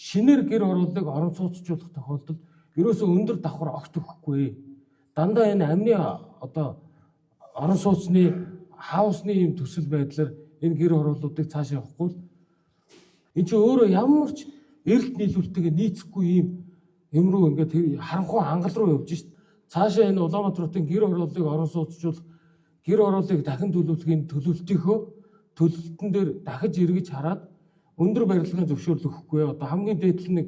шинээр гэр оролтыг орон сууцжуулах тохиолдолд ерөөсөө өндөр давхар огт өгөхгүй. Дандаа энэ амны одоо орон сууцны хаусны юм төсөл байдлаар энэ гэр оролтуудыг цааш явахгүй. Энэ чинь өөрөө ямар ч эрэлт нийлүүлэлтэйгээ нийцэхгүй юм руу ингээд харанхуй хангал руу явж шít. Цаашаа энэ Улаанбаатар хотын гэр оролтыг орон сууцжуулах, гэр оролтыг дахин төлөвлөхийн төлөлтөн дээр дахиж эргэж хараад өндөр барилгын зөвшөөрөл өгөхгүй. Одоо хамгийн дээд нь нэг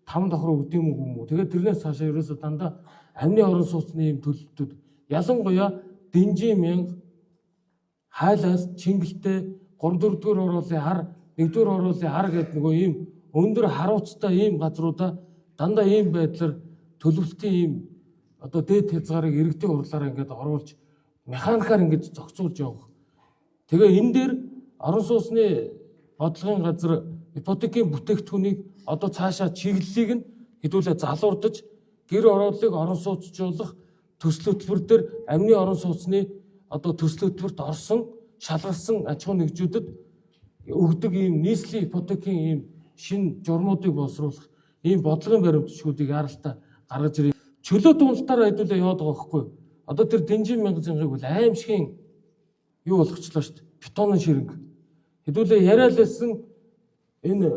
5 давхар өгд юм уу. Тэгээд тэрнээс цаашаа ерөөсөө дандаа амны орон сууцны юм төлөлтүүд ялангуяа Дэнжин мянга хайлаас Чингэлтэй 3-4-р оруулын хар 1-р оруулын хар гэдэг нөгөө ийм өндөр харуулцтай ийм газруудаа дандаа ийм байдлаар төлөвлөлтийн ийм одоо дээд хязгаарыг иргэдийн хурлаараа ингээд оруулж механикаар ингээд зохицуулж явах. Тэгээ энэ дээр орон сууцны бодлогын газар ипотекийн бүтээгдэхүүнийг одоо цаашаа чиглэлийг нь хэдүүлээ залуурдаж гэр оролтыг орон сууцжуулах төсөл хөтөлбөр дээр амны орон сууцны одоо төсөл хөтөлбөрт орсон шалгарсан аж ахуй нэгжүүдэд өгдөг ийм нийслэлийн ипотекийн ийм шин журмуудыг боловсруулах ийм бодлогын баримтчгуудыг яралтай гаргаж ирээ. Чөлөө дуулалтаараа хэдүүлээ яваад байгаа байхгүй. Одоо тэр Дэнжин мянган бол аимшигын юу болгочлоо шүү дээ. Бетонын ширэнг. Хэдүүлээ яриалсан энэ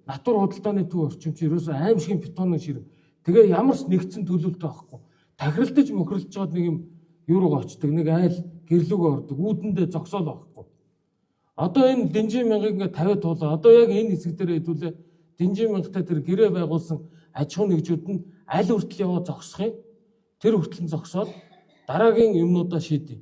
натур худалдааны төв орчим чи ерөөсөө аимшигын бетонын ширэнг. Тэгээ ямар ч нэгдсэн төлөвлөлт байхгүй. Тахиралдаж мөхрөлж жоод нэг юм юу руу очдөг, нэг айл гэрлүүгөө ордог, үүдэндээ зогсоол байхгүй. Одоо энэ Дэнжин мянгаыг ингээд 50 туулаа. Одоо яг энэ хэсэг дээр хэдүүлээ Дэнжин мянгатай тэр гэрээ байгуулсан аж ахуй нэгжүүд нь аль хүртэл яваа зогсох юм. Тэр хүртэл зогсоод дараагийн юмнуудаа шийдээ.